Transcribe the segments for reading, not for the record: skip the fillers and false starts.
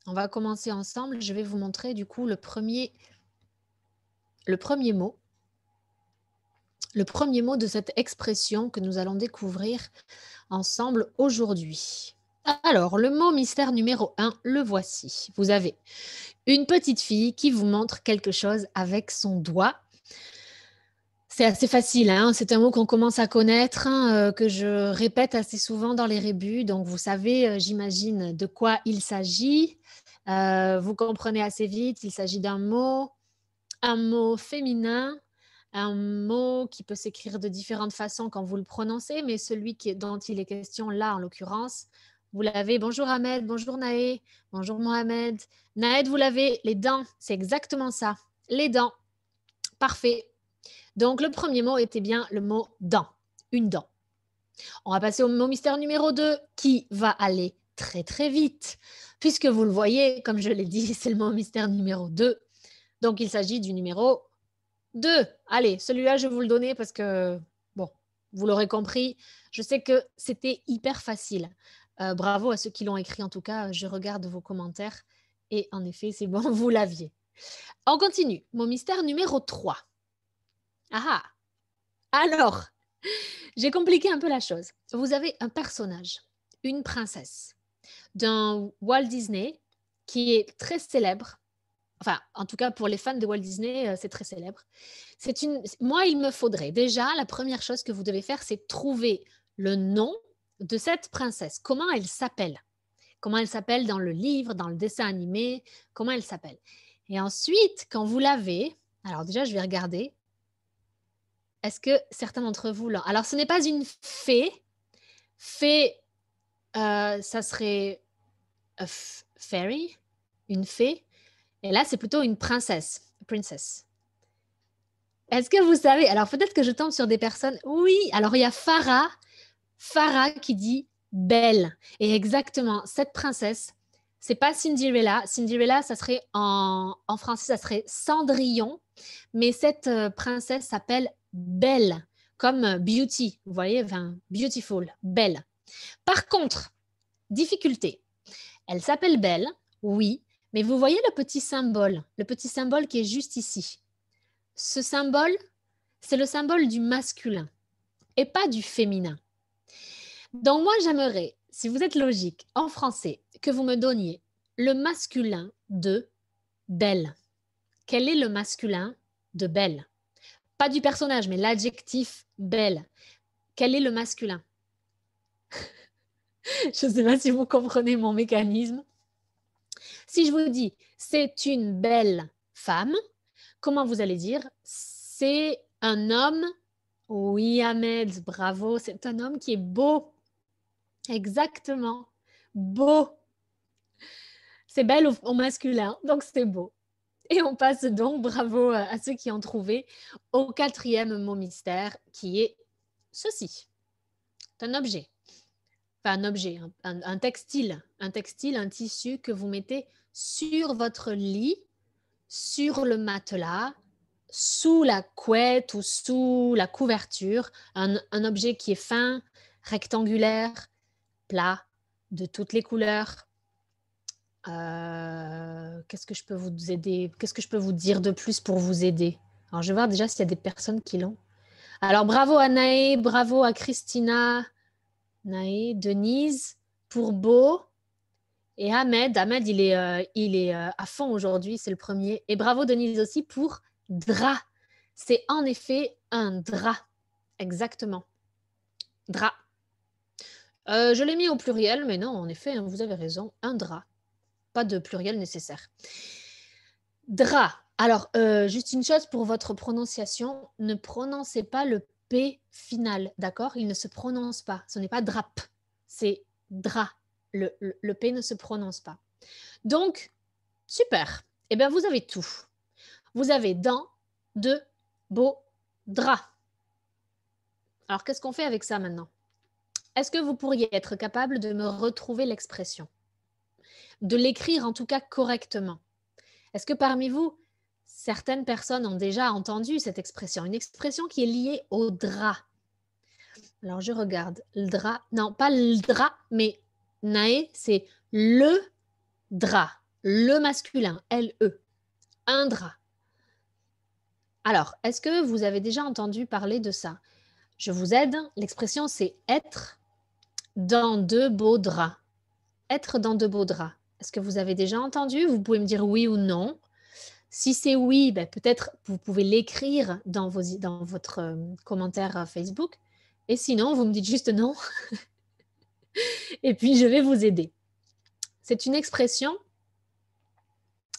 On va commencer ensemble. Je vais vous montrer du coup le premier mot. Le premier mot de cette expression que nous allons découvrir ensemble aujourd'hui. Alors, le mot mystère numéro 1, le voici. Vous avez une petite fille qui vous montre quelque chose avec son doigt. C'est assez facile, hein, c'est un mot qu'on commence à connaître, hein, que je répète assez souvent dans les rébus. Donc, vous savez, j'imagine, de quoi il s'agit. Vous comprenez assez vite, il s'agit d'un mot féminin, un mot qui peut s'écrire de différentes façons quand vous le prononcez, mais dont il est question là, en l'occurrence, vous l'avez. Bonjour Ahmed, bonjour Naé, bonjour Mohamed. Naed, vous l'avez, les dents, c'est exactement ça. Les dents, parfait. Donc, le premier mot était bien le mot dent, une dent. On va passer au mot mystère numéro 2 qui va aller très très vite. Puisque vous le voyez, comme je l'ai dit, c'est le mot mystère numéro 2. Donc, il s'agit du numéro 2. Allez, celui-là, je vais vous le donner parce que, bon, vous l'aurez compris, je sais que c'était hyper facile. Bravo à ceux qui l'ont écrit, en tout cas, je regarde vos commentaires. Et en effet, c'est bon, vous l'aviez. On continue. Mot mystère numéro 3. Ah ah. Alors, j'ai compliqué un peu la chose. Vous avez un personnage, une princesse, d'un Walt Disney qui est très célèbre. Enfin, en tout cas, pour les fans de Walt Disney, c'est très célèbre. Moi, il me faudrait déjà, la première chose que vous devez faire, c'est trouver le nom de cette princesse. Comment elle s'appelle? Comment elle s'appelle dans le livre, dans le dessin animé? Comment elle s'appelle? Et ensuite, quand vous l'avez, alors déjà, je vais regarder. Est-ce que certains d'entre vous l'ont? Alors, ce n'est pas une fée. Fée, ça serait fairy, une fée. Et là, c'est plutôt une princesse, princess. Est-ce que vous savez? Alors, peut-être que je tombe sur des personnes. Oui, alors il y a Farah qui dit belle. Et exactement, cette princesse, c'est pas Cinderella. Cinderella, ça serait en français, ça serait Cendrillon. Mais cette princesse s'appelle Belle, comme beauty, vous voyez, enfin, beautiful, belle. Par contre, difficulté, elle s'appelle Belle, oui, mais vous voyez le petit symbole qui est juste ici. Ce symbole, c'est le symbole du masculin et pas du féminin. Donc moi, j'aimerais, si vous êtes logique, en français, que vous me donniez le masculin de Belle. Quel est le masculin de Belle? Pas du personnage, mais l'adjectif Belle. Quel est le masculin? Je ne sais pas si vous comprenez mon mécanisme. Si je vous dis c'est une belle femme, comment vous allez dire? C'est un homme. Oui, Ahmed, bravo. C'est un homme qui est beau. Exactement. Beau. C'est belle au masculin, donc c'est beau. Et on passe donc, bravo à ceux qui ont trouvé, au quatrième mot mystère qui est ceci. C'est un objet. Enfin, un objet, un textile, un tissu que vous mettez sur votre lit, sur le matelas, sous la couette ou sous la couverture, un objet qui est fin, rectangulaire, plat, de toutes les couleurs. Qu'est-ce que je peux vous aider? Qu'est-ce que je peux vous dire de plus pour vous aider? Alors, je vais voir déjà s'il y a des personnes qui l'ont. Alors, bravo à Naé, bravo à Christina, Naé, Denise, pour beau. Et Ahmed, il est à fond aujourd'hui, c'est le premier. Et bravo Denise aussi pour drap. C'est en effet un drap. Exactement. Drap. Je l'ai mis au pluriel, mais non, en effet, hein, vous avez raison. Un drap. Pas de pluriel nécessaire. Drap. Alors, juste une chose pour votre prononciation, ne prononcez pas le P final, d'accord? Il ne se prononce pas. Ce n'est pas drap, c'est drap. Le P ne se prononce pas. Donc, super. Eh bien, vous avez tout. Vous avez dents, de, beau, drap. Alors, qu'est-ce qu'on fait avec ça maintenant? Est-ce que vous pourriez être capable de me retrouver l'expression? De l'écrire en tout cas correctement? Est-ce que parmi vous, certaines personnes ont déjà entendu cette expression? Une expression qui est liée au drap. Alors, je regarde. Le drap. Non, pas le drap, mais Naé, c'est le drap. Le masculin, L-E, un drap. Alors, est-ce que vous avez déjà entendu parler de ça? Je vous aide. L'expression, c'est être dans de beaux draps. Être dans de beaux draps. Est-ce que vous avez déjà entendu? Vous pouvez me dire oui ou non. Si c'est oui, ben peut-être vous pouvez l'écrire dans votre commentaire Facebook. Et sinon, vous me dites juste non. Et puis, je vais vous aider. C'est une expression,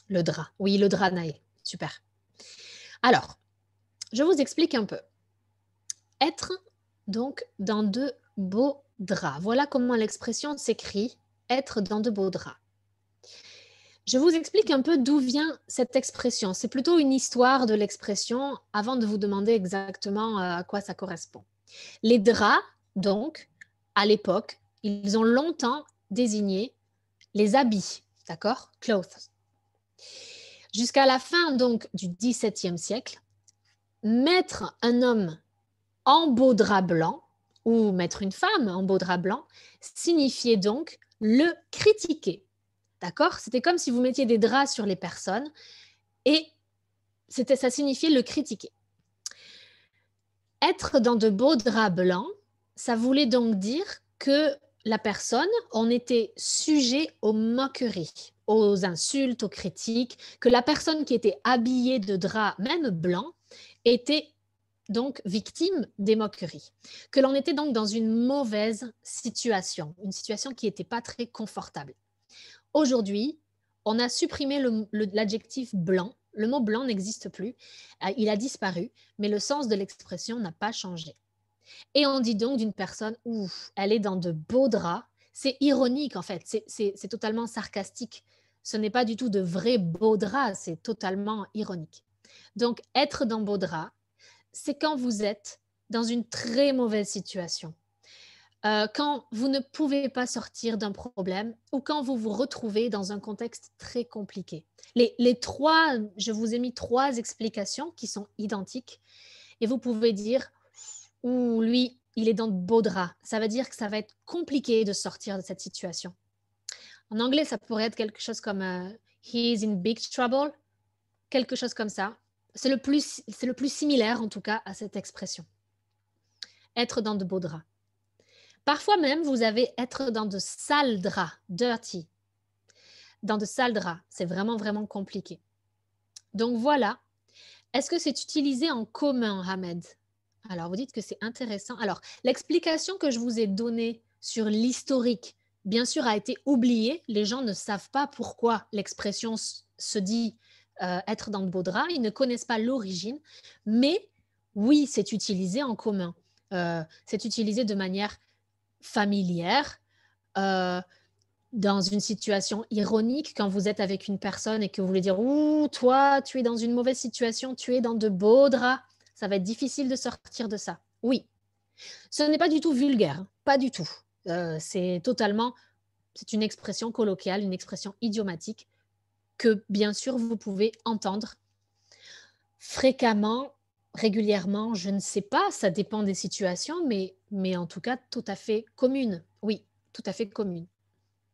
le drap. Oui, le drap, Naé. Super. Alors, je vous explique un peu. Être donc dans de beaux draps. Voilà comment l'expression s'écrit, être dans de beaux draps. Je vous explique un peu d'où vient cette expression. C'est plutôt une histoire de l'expression avant de vous demander exactement à quoi ça correspond. Les draps, donc, à l'époque, ils ont longtemps désigné les habits, d'accord? Clothes. Jusqu'à la fin donc du XVIIe siècle, mettre un homme en beau drap blanc ou mettre une femme en beau drap blanc signifiait donc le critiquer. D'accord? C'était comme si vous mettiez des draps sur les personnes et ça signifiait le critiquer. Être dans de beaux draps blancs, ça voulait donc dire que la personne, on était sujet aux moqueries, aux insultes, aux critiques, que la personne qui était habillée de draps, même blancs, était donc victime des moqueries, que l'on était donc dans une mauvaise situation, une situation qui n'était pas très confortable. Aujourd'hui, on a supprimé l'adjectif blanc. Le mot blanc n'existe plus. Il a disparu, mais le sens de l'expression n'a pas changé. Et on dit donc d'une personne, ouf, elle est dans de beaux draps. C'est ironique en fait, c'est totalement sarcastique. Ce n'est pas du tout de vrais beaux draps, c'est totalement ironique. Donc, être dans beaux draps, c'est quand vous êtes dans une très mauvaise situation. Quand vous ne pouvez pas sortir d'un problème ou quand vous vous retrouvez dans un contexte très compliqué. Je vous ai mis 3 explications qui sont identiques et vous pouvez dire: «Ouh, lui, il est dans de beaux draps». Ça veut dire que ça va être compliqué de sortir de cette situation. En anglais, ça pourrait être quelque chose comme, «He is in big trouble», quelque chose comme ça. C'est le plus similaire en tout cas à cette expression. Être dans de beaux draps. Parfois même, vous avez être dans de sales draps, dirty. Dans de sales draps, c'est vraiment, vraiment compliqué. Donc voilà. Est-ce que c'est utilisé en commun, Ahmed? Alors, vous dites que c'est intéressant. Alors, l'explication que je vous ai donnée sur l'historique, bien sûr, a été oubliée. Les gens ne savent pas pourquoi l'expression se dit être dans de beaux draps. Ils ne connaissent pas l'origine. Mais oui, c'est utilisé en commun. C'est utilisé de manière familière, dans une situation ironique, quand vous êtes avec une personne et que vous voulez dire: «Ouh, toi, tu es dans une mauvaise situation, tu es dans de beaux draps, ça va être difficile de sortir de ça». Oui, ce n'est pas du tout vulgaire, pas du tout. C'est une expression colloquiale, une expression idiomatique que, bien sûr, vous pouvez entendre fréquemment, régulièrement, je ne sais pas, ça dépend des situations, mais en tout cas tout à fait commune. Oui, tout à fait commune.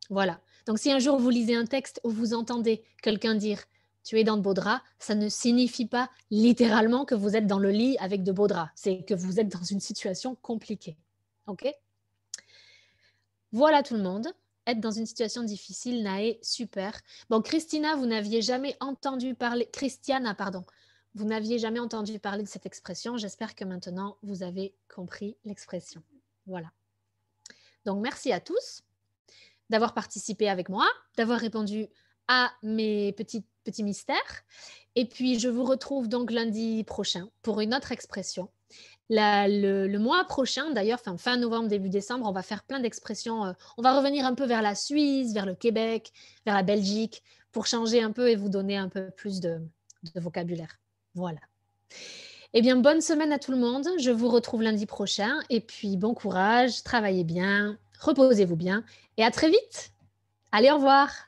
Voilà. Donc si un jour vous lisez un texte où vous entendez quelqu'un dire: «Tu es dans de beaux draps», ça ne signifie pas littéralement que vous êtes dans le lit avec de beaux draps. C'est que vous êtes dans une situation compliquée. OK? Voilà tout le monde. Être dans une situation difficile, Naé, super. Bon, Christina, vous n'aviez jamais entendu parler, Christiana, pardon, vous n'aviez jamais entendu parler de cette expression. J'espère que maintenant, vous avez compris l'expression. Voilà. Donc, merci à tous d'avoir participé avec moi, d'avoir répondu à mes petits mystères. Et puis, je vous retrouve donc lundi prochain pour une autre expression. Le mois prochain, d'ailleurs, fin novembre, début décembre, on va faire plein d'expressions. On va revenir un peu vers la Suisse, vers le Québec, vers la Belgique, pour changer un peu et vous donner un peu plus de vocabulaire. Voilà. Eh bien, bonne semaine à tout le monde. Je vous retrouve lundi prochain. Et puis, bon courage, travaillez bien, reposez-vous bien et à très vite. Allez, au revoir.